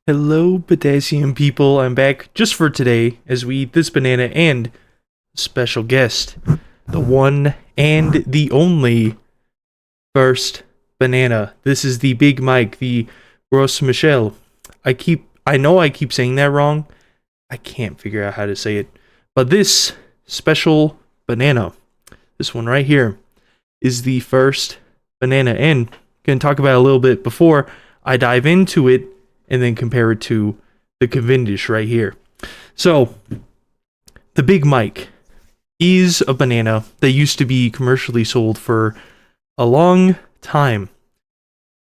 Hello, potassium people. I'm back just for today as we eat this banana and special guest, the one and the only first banana. This is the Big Mike, the Gros Michel. I know I keep saying that wrong. I can't figure out how to say it. But this special banana, this one right here, is the first banana. And I'm going to talk about it a little bit before I dive into it and then compare it to the cavendish right here. So, the Big Mike is a banana that used to be commercially sold for a long time.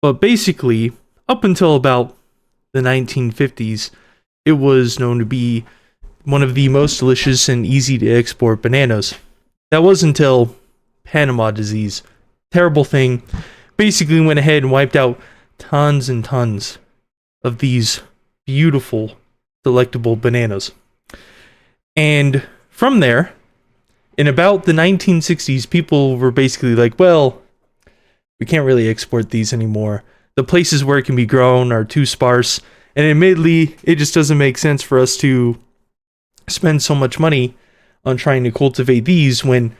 But basically, up until about the 1950s, it was known to be one of the most delicious and easy to export bananas. That was until Panama disease. Terrible thing. Basically went ahead and wiped out tons and tons of these beautiful, delectable bananas. And from there, in about the 1960s, people were basically like, well, we can't really export these anymore. The places where it can be grown are too sparse, and admittedly, it just doesn't make sense for us to spend so much money on trying to cultivate these when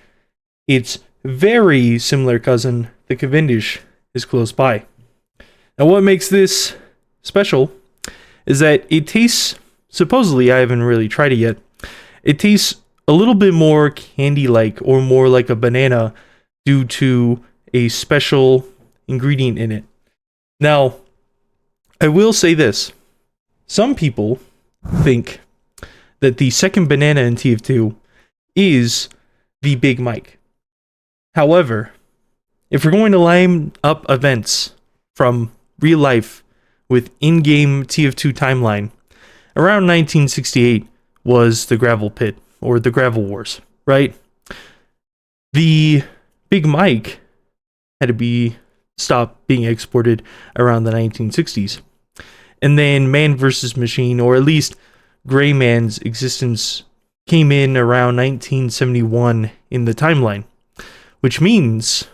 its very similar cousin, the cavendish, is close by. Now, what makes this special is that it tastes, supposedly, I haven't really tried it yet, it tastes a little bit more candy-like or more like a banana due to a special ingredient in it. Now, I will say this. Some people think that the second banana in TF2 is the Big Mike. However, if we're going to line up events from real life with in-game TF2 timeline, around 1968 was the gravel pit, or the gravel wars, right? The Big Mike had to be stopped being exported around the 1960s. And then Man vs. Machine, or at least Gray Man's existence, came in around 1971 in the timeline. Which means,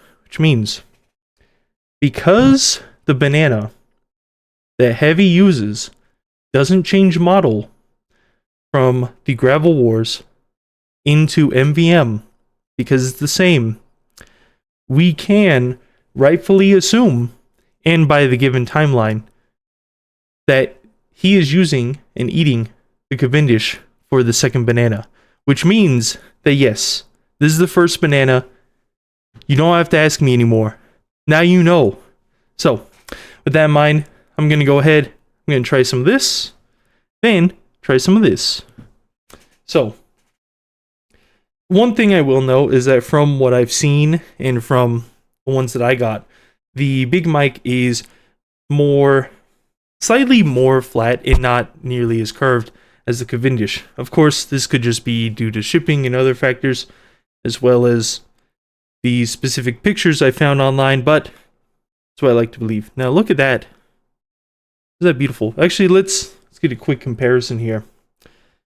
because the banana that Heavy uses doesn't change model from the Gravel Wars into MVM, because it's the same, we can rightfully assume, and by the given timeline, that he is using and eating the cavendish for the second banana. Which means that yes, this is the first banana. You don't have to ask me anymore. Now you know. So, with that in mind, I'm going to go ahead. I'm going to try some of this. Then, try some of this. So, one thing I will note is that from what I've seen and from the ones that I got, the Big Mike is slightly more flat and not nearly as curved as the cavendish. Of course, this could just be due to shipping and other factors, as well as the specific pictures I found online, but that's what I like to believe. Now look at that. Isn't that beautiful? Actually, let's get a quick comparison here.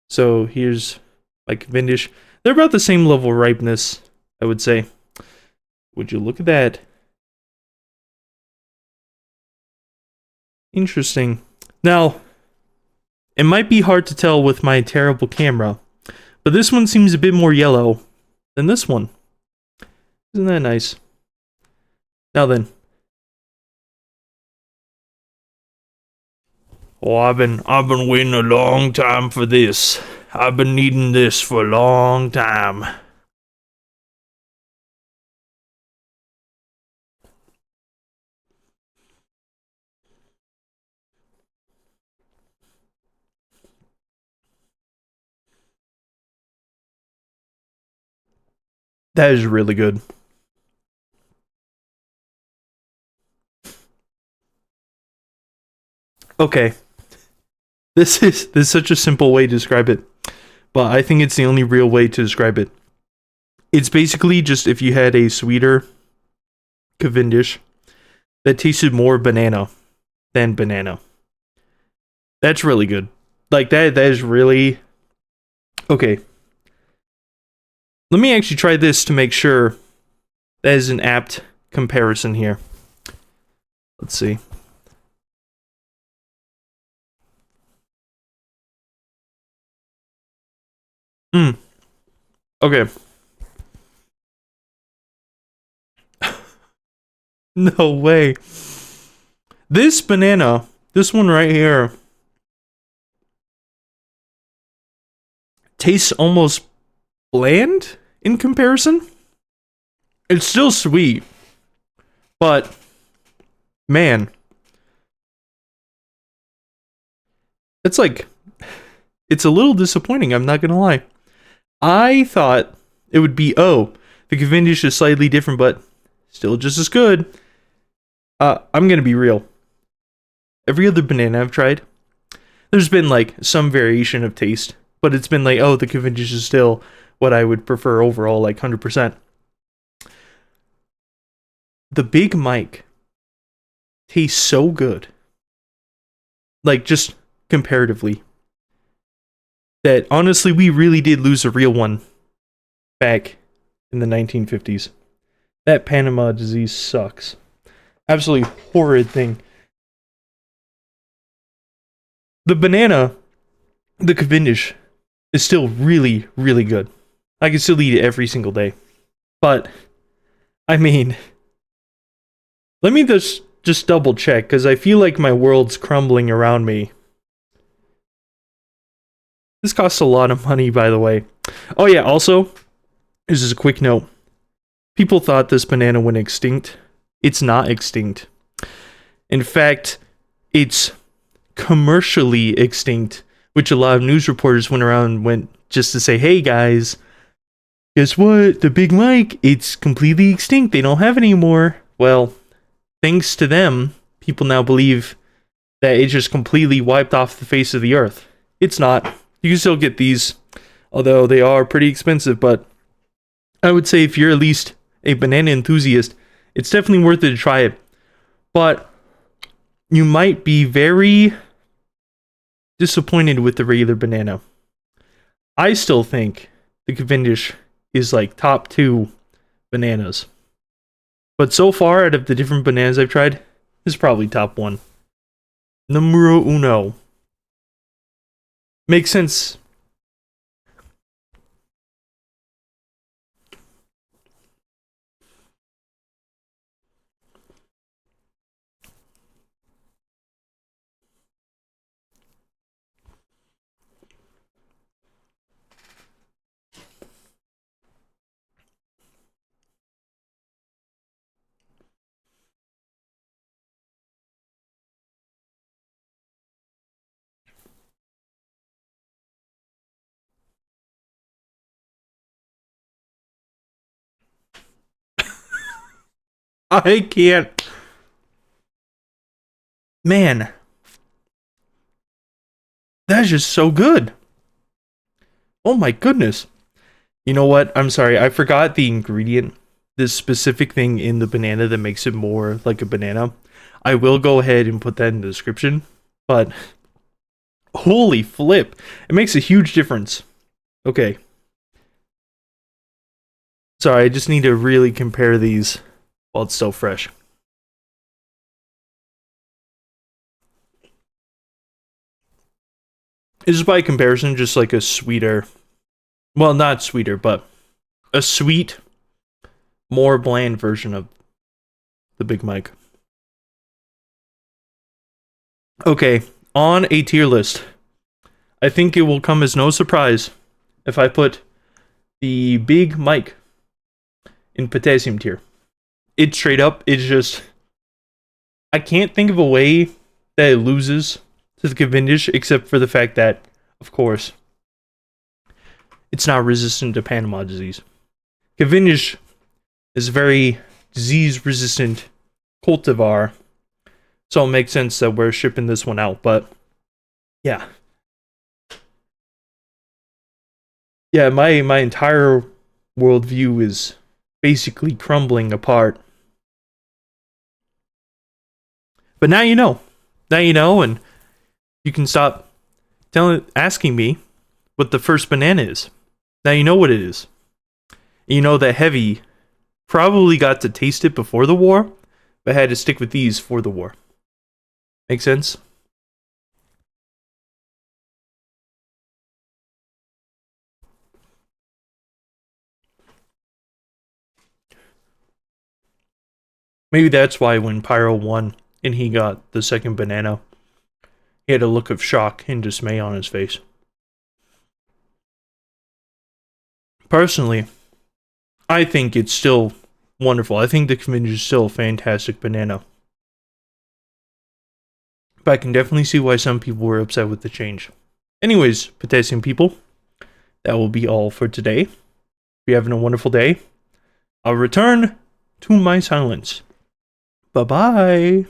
So here's my cavendish. They're about the same level of ripeness, I would say. Would you look at that? Interesting. Now, it might be hard to tell with my terrible camera, but this one seems a bit more yellow than this one. Isn't that nice? Now then. Oh, I've been waiting a long time for this. I've been needing this for a long time. That is really good. Okay. This is such a simple way to describe it, but I think it's the only real way to describe it. It's basically just if you had a sweeter cavendish that tasted more banana than banana. That's really good. Like that is really okay. Let me actually try this to make sure that is an apt comparison here. Let's see. Mm, okay. No way. This banana, this one right here, tastes almost bland in comparison. It's still sweet, but man, it's like, it's a little disappointing, I'm not gonna lie. I thought it would be, oh, the cavendish is slightly different, but still just as good. I'm gonna be real. Every other banana I've tried, there's been like some variation of taste, but it's been like, oh, the cavendish is still what I would prefer overall, like 100%. The Big Mike tastes so good, like just comparatively, that honestly, we really did lose a real one back in the 1950s. That Panama disease sucks. Absolutely horrid thing. The banana, the Cavendish, is still really, really good. I can still eat it every single day. But, I mean, let me just double check, because I feel like my world's crumbling around me. This costs a lot of money, by the way. Oh yeah, also, this is a quick note. People thought this banana went extinct. It's not extinct. In fact, it's commercially extinct, which a lot of news reporters went around and went just to say, hey guys, guess what? The Big Mike, it's completely extinct. They don't have it anymore. Well, thanks to them, people now believe that it just completely wiped off the face of the earth. It's not. You can still get these, although they are pretty expensive, but I would say if you're at least a banana enthusiast, it's definitely worth it to try it. But you might be very disappointed with the regular banana. I still think the Cavendish is like top 2 bananas. But so far, out of the different bananas I've tried, this is probably top 1. Numero uno. Makes sense. I can't. Man, that's just so good. Oh my goodness. You know what? I'm sorry. I forgot the ingredient. This specific thing in the banana that makes it more like a banana. I will go ahead and put that in the description. But holy flip. It makes a huge difference. Okay. Sorry, I just need to really compare these while it's still fresh. It's by comparison just like a sweeter, well, not sweeter, but a sweet, more bland version of the Big Mike. Okay, on a tier list, I think it will come as no surprise if I put the Big Mike in potassium tier. It straight up, it's just, I can't think of a way that it loses to the Cavendish except for the fact that, of course, it's not resistant to Panama disease. Cavendish is a very disease-resistant cultivar, so it makes sense that we're shipping this one out, but yeah. Yeah, my entire worldview is basically crumbling apart. But now you know. Now you know, and you can stop asking me what the first banana is. Now you know what it is. You know that Heavy probably got to taste it before the war, but had to stick with these for the war. Make sense? Maybe that's why when Pyro won and he got the second banana, he had a look of shock and dismay on his face. Personally, I think it's still wonderful. I think the cavendish is still a fantastic banana. But I can definitely see why some people were upset with the change. Anyways, potassium people, that will be all for today. If you're having a wonderful day, I'll return to my silence. Bye-bye.